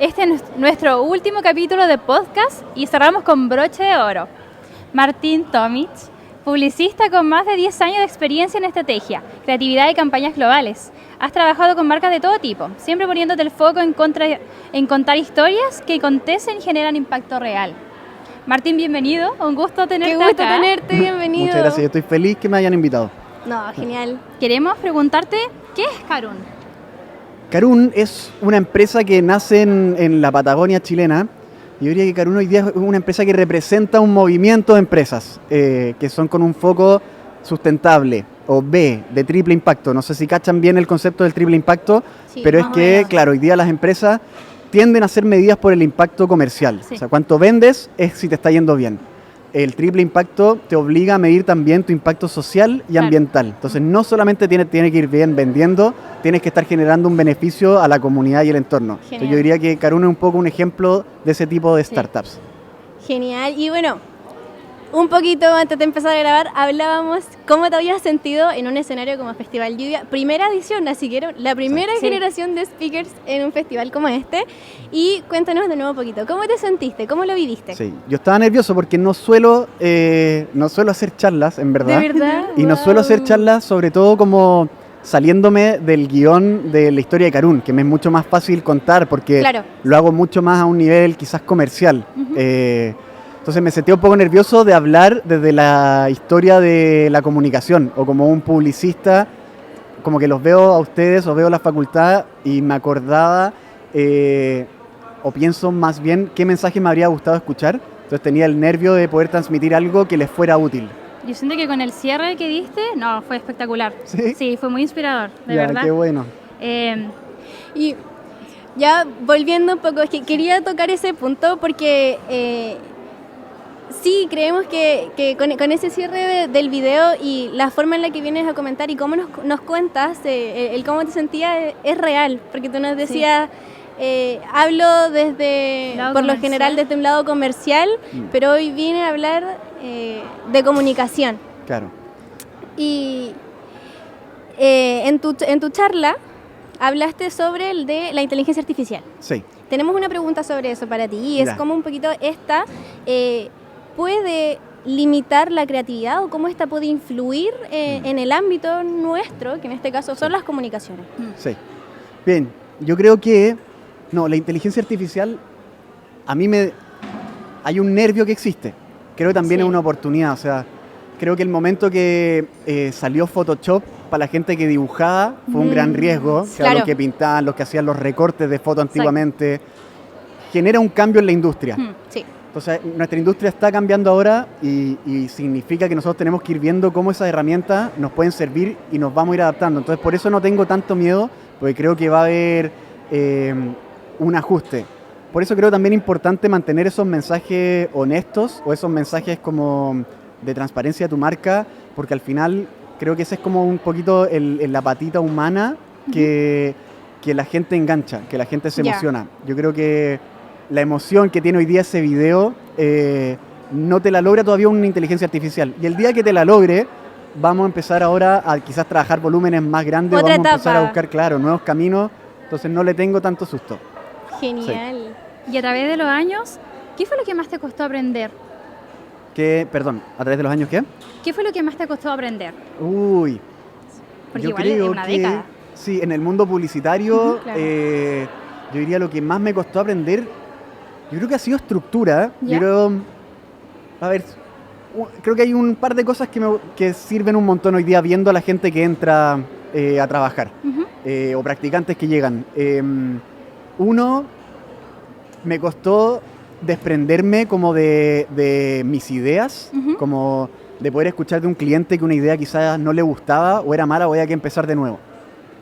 Este es nuestro último capítulo de podcast y cerramos con broche de oro. Martín Tomic, publicista con más de 10 años de experiencia en estrategia, creatividad y campañas globales. Has trabajado con marcas de todo tipo, siempre poniéndote el foco en contar historias que acontecen y generan impacto real. Martín, bienvenido, un gusto tenerte acá. Qué gusto tenerte, bienvenido. Muchas gracias, yo estoy feliz que me hayan invitado. No, genial. Queremos preguntarte, ¿qué es Karun? Karun es una empresa que nace en la Patagonia chilena. Yo diría que Karun hoy día es una empresa que representa un movimiento de empresas que son con un foco sustentable o B, de triple impacto. No sé si cachan bien el concepto del triple impacto, sí, pero es que, claro, hoy día las empresas tienden a ser medidas por el impacto comercial. Sí. O sea, cuánto vendes es si te está yendo bien. El triple impacto te obliga a medir también tu impacto social y ambiental. Entonces, no solamente tiene que ir bien vendiendo, tienes que estar generando un beneficio a la comunidad y el entorno. Entonces, yo diría que Karun es un poco un ejemplo de ese tipo de startups. Genial. Y bueno, un poquito antes de empezar a grabar, hablábamos cómo te habías sentido en un escenario como Festival Lluvia. Primera edición, así que la primera generación de speakers en un festival como este. Y cuéntanos de nuevo un poquito, ¿cómo te sentiste? ¿Cómo lo viviste? Sí, yo estaba nervioso porque no suelo hacer charlas, en verdad. ¿De verdad? Y no suelo hacer charlas, sobre todo como saliéndome del guión de la historia de Karun, que me es mucho más fácil contar porque lo hago mucho más a un nivel quizás comercial. Entonces me sentí un poco nervioso de hablar desde la historia de la comunicación o como un publicista, como que los veo a ustedes o veo la facultad y me acordaba o pienso más bien qué mensaje me habría gustado escuchar. Entonces tenía el nervio de poder transmitir algo que les fuera útil. Yo siento que con el cierre que diste, fue espectacular. Sí, fue muy inspirador, de verdad. Qué bueno. Y ya volviendo un poco, es que quería tocar ese punto porque sí, creemos que con ese cierre del video y la forma en la que vienes a comentar y cómo nos cuentas, el cómo te sentías es real, porque tú nos decías, hablo por lo general desde un lado comercial, pero hoy vine a hablar de comunicación. Claro. Y en tu charla hablaste sobre el de la inteligencia artificial. Sí. Tenemos una pregunta sobre eso para ti y es como un poquito esta... ¿puede limitar la creatividad o cómo esta puede influir en el ámbito nuestro, que en este caso son las comunicaciones? Sí. Bien, yo creo que la inteligencia artificial, hay un nervio que existe. Creo que también es una oportunidad. O sea, creo que el momento que salió Photoshop para la gente que dibujaba fue un gran riesgo. Claro. Los que pintaban, los que hacían los recortes de foto antiguamente. Genera un cambio en la industria. Sí. Entonces, nuestra industria está cambiando ahora y significa que nosotros tenemos que ir viendo cómo esas herramientas nos pueden servir y nos vamos a ir adaptando. Entonces, por eso no tengo tanto miedo, porque creo que va a haber un ajuste. Por eso creo también importante mantener esos mensajes honestos o esos mensajes como de transparencia de tu marca, porque al final creo que ese es como un poquito la patita humana que la gente engancha, que la gente se emociona. Yo creo que la emoción que tiene hoy día ese video no te la logra todavía una inteligencia artificial. Y el día que te la logre, vamos a empezar ahora a quizás trabajar volúmenes más grandes, vamos a empezar a buscar, nuevos caminos. Entonces no le tengo tanto susto. Genial. Sí. Y a través de los años, ¿qué fue lo que más te costó aprender? ¿A través de los años qué? ¿Qué fue lo que más te costó aprender? Uy. Porque igual es una década. Sí, en el mundo publicitario, yo diría lo que más me costó aprender... Yo creo que ha sido estructura. Creo que hay un par de cosas que sirven un montón hoy día viendo a la gente que entra a trabajar o practicantes que llegan. Uno, me costó desprenderme como de mis ideas, como de poder escuchar de un cliente que una idea quizás no le gustaba o era mala o había que empezar de nuevo.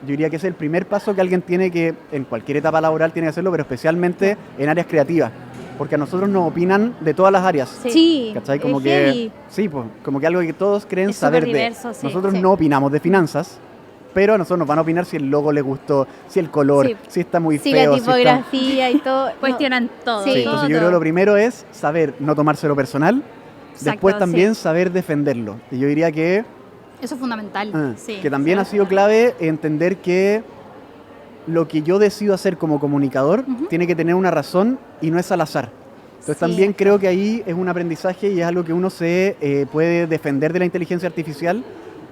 Yo diría que ese es el primer paso que alguien tiene que, en cualquier etapa laboral tiene que hacerlo, pero especialmente en áreas creativas, porque a nosotros nos opinan de todas las áreas. Sí, ¿cachai? Como que, sí, pues, como que algo que todos creen es saber diverso, de. Nosotros no opinamos de finanzas, pero a nosotros nos van a opinar si el logo les gustó, si el color, si está muy feo. La tipografía y todo. Cuestionan todo. Sí, entonces yo creo que lo primero es saber no tomárselo personal, después también saber defenderlo. Y yo diría que... Eso es fundamental. Que también ha sido clave entender que lo que yo decido hacer como comunicador tiene que tener una razón y no es al azar. Entonces también creo que ahí es un aprendizaje y es algo que uno se puede defender de la inteligencia artificial,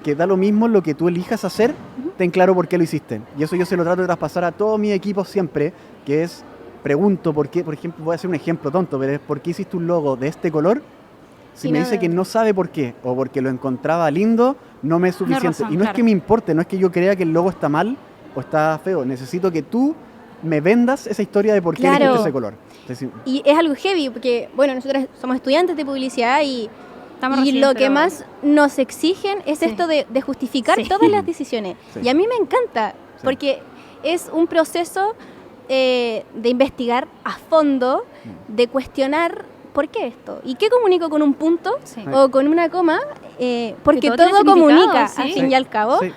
que da lo mismo lo que tú elijas hacer, ten claro por qué lo hiciste. Y eso yo se lo trato de traspasar a todo mi equipo siempre, que es, pregunto por qué, por ejemplo, voy a hacer un ejemplo tonto, pero es ¿por qué hiciste un logo de este color? Si me dice que no sabe por qué, o porque lo encontraba lindo, no me es suficiente. razón, y no claro. es que me importe, no es que yo crea que el logo está mal o está feo. Necesito que tú me vendas esa historia de por qué Claro. elegiste ese color. Entonces, Y es algo heavy, porque, bueno, nosotros somos estudiantes de publicidad y Recién, lo que pero- más nos exigen es Sí. esto de justificar Sí. todas las decisiones. Sí. Y a mí me encanta, Sí. porque es un proceso de investigar a fondo, de cuestionar por qué esto. ¿Y qué comunico con un punto Sí. o con una coma? Porque Que todo tiene todo significado, comunica, sí. al fin y al cabo. sí.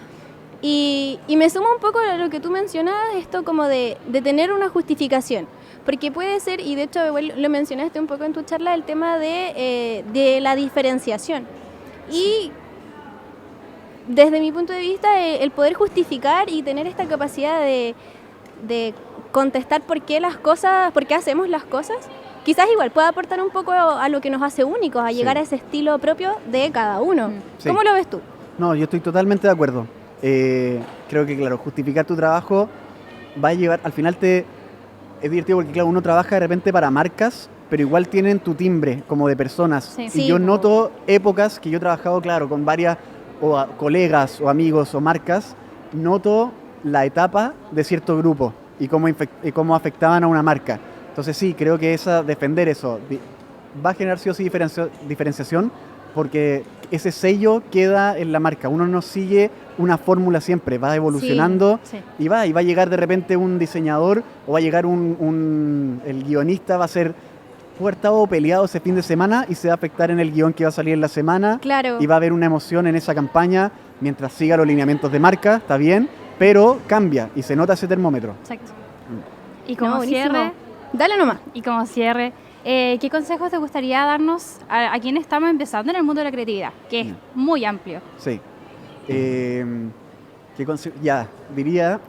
Y me suma un poco a lo que tú mencionabas, esto como de tener una justificación. Porque puede ser, y de hecho igual lo mencionaste un poco en tu charla, el tema de la diferenciación. Y desde mi punto de vista, el poder justificar y tener esta capacidad de contestar por qué las cosas, por qué hacemos las cosas, quizás igual pueda aportar un poco a lo que nos hace únicos, a llegar Sí. a ese estilo propio de cada uno. Sí. ¿Cómo lo ves tú? No, yo estoy totalmente de acuerdo. Creo que, claro, justificar tu trabajo va a llevar, al final es divertido porque, claro, uno trabaja de repente para marcas, pero igual tienen tu timbre como de personas. Sí. Y Sí, yo po. noto épocas que yo he trabajado, claro, con varias colegas o amigos o marcas, noto la etapa de cierto grupo y cómo afectaban a una marca. Entonces sí, creo que defender eso va a generar sí o sí diferenciación, porque ese sello queda en la marca. Uno no sigue una fórmula siempre, va evolucionando Sí. y va a llegar de repente un diseñador o va a llegar el guionista, va a ser estado peleado ese fin de semana y se va a afectar en el guión que va a salir en la semana Claro. y va a haber una emoción en esa campaña mientras siga los lineamientos de marca, está bien, pero cambia y se nota ese termómetro. Exacto. Mm. Y como No, buenísimo. cierre, Dale nomás. ¿qué consejos te gustaría darnos a quienes estamos empezando en el mundo de la creatividad? Que es muy amplio. Sí. Ya, diría,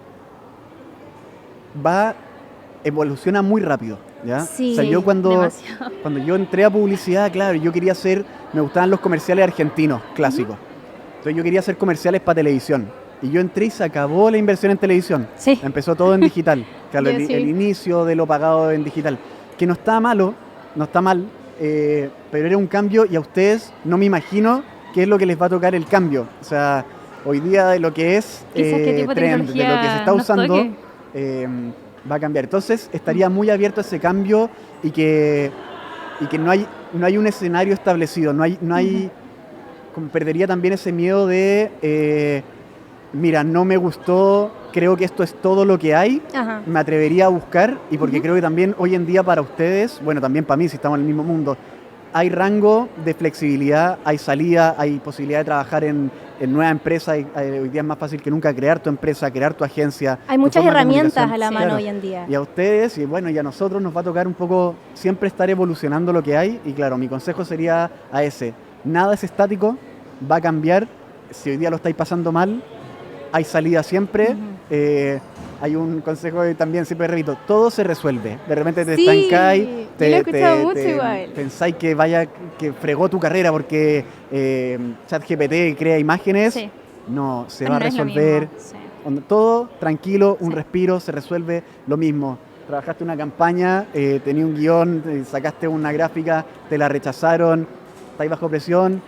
evoluciona muy rápido, ¿ya? Sí, o sea, yo cuando demasiado. yo entré a publicidad, claro, yo quería me gustaban los comerciales argentinos, clásicos. Entonces yo quería hacer comerciales para televisión. Y yo entré y se acabó la inversión en televisión. Sí. Empezó todo en digital. Claro, Ya, sí. el inicio de lo pagado en digital. Que no está malo, no está mal, pero era un cambio y a ustedes no me imagino qué es lo que les va a tocar el cambio. O sea, hoy día de lo que es Quizás qué tipo de trend, de lo que se tecnología está nos usando, toque. va a cambiar. Entonces estaría muy abierto a ese cambio y que no hay un escenario establecido, no hay como perdería también ese miedo de mira, no me gustó, creo que esto es todo lo que hay, Ajá. me atrevería a buscar y porque creo que también hoy en día para ustedes, bueno, también para mí si estamos en el mismo mundo, hay rango de flexibilidad, hay salida, hay posibilidad de trabajar en nuevas empresas, hoy día es más fácil que nunca crear tu empresa, crear tu agencia. Hay tu muchas forma de herramientas comunicación. a la Sí, mano claro. hoy en día. Y a ustedes, y bueno, y a nosotros nos va a tocar un poco siempre estar evolucionando lo que hay. Y claro, mi consejo sería a ese. Nada es estático, va a cambiar. Si hoy día lo estáis pasando mal, hay salida siempre. Hay un consejo que también siempre repito, todo se resuelve. De repente te Sí, estancáis, yo lo he escuchado mucho igual. pensáis que fregó tu carrera porque ChatGPT crea imágenes. Sí. No, se Pero va a no es lo resolver. mismo, sí. Todo tranquilo, un Sí. respiro, se resuelve lo mismo. Trabajaste una campaña, tenías un guión, sacaste una gráfica, te la rechazaron, estáis bajo presión,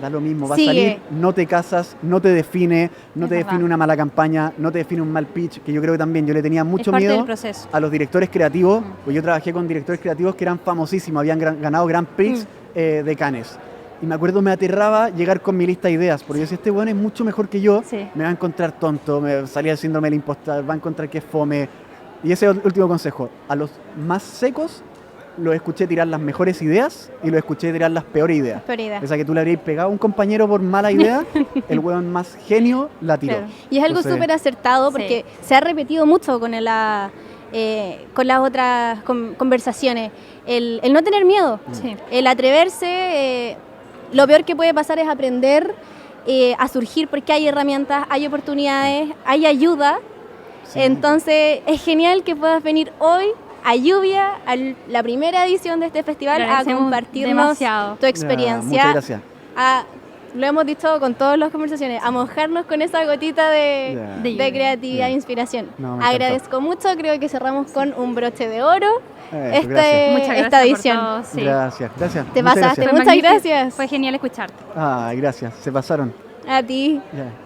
da lo mismo, va a Sigue. salir, no te casas, no te define, no Es te verdad. define una mala campaña, no te define un mal pitch, que yo creo que también yo le tenía mucho es parte miedo del proceso. a los directores creativos, pues yo trabajé con directores creativos que eran famosísimos, habían ganado Grand Prix de Cannes. Y me acuerdo, me aterraba llegar con mi lista de ideas, porque yo decía, este weón es mucho mejor que yo, Sí. me va a encontrar tonto, me salía el síndrome del impostor, va a encontrar que es fome. Y ese es el último consejo, a los más secos los escuché tirar las mejores ideas y los escuché tirar las peores ideas. Prioridad. Esa que tú le habrías pegado a un compañero por mala idea, el weón más genio la tiró. Claro. Y es algo Entonces, súper acertado porque se ha repetido mucho con con las otras conversaciones. El no tener miedo, Sí. el atreverse. Lo peor que puede pasar es aprender a surgir porque hay herramientas, hay oportunidades, hay ayuda. Sí. Entonces es genial que puedas venir hoy a Lluvia, a la primera edición de este festival, a Agradecemos compartirnos demasiado. tu experiencia. Muchas gracias. Lo hemos dicho con todas las conversaciones, a mojarnos con esa gotita de creatividad e inspiración. No, me Agradezco mucho, creo que cerramos con un broche de oro Gracias. Muchas gracias esta por edición. todo, sí. Gracias. Te Muchas pasaste. gracias. Fue Muchas magnífico. gracias. Fue genial escucharte. Gracias. Se pasaron. A ti. Ya.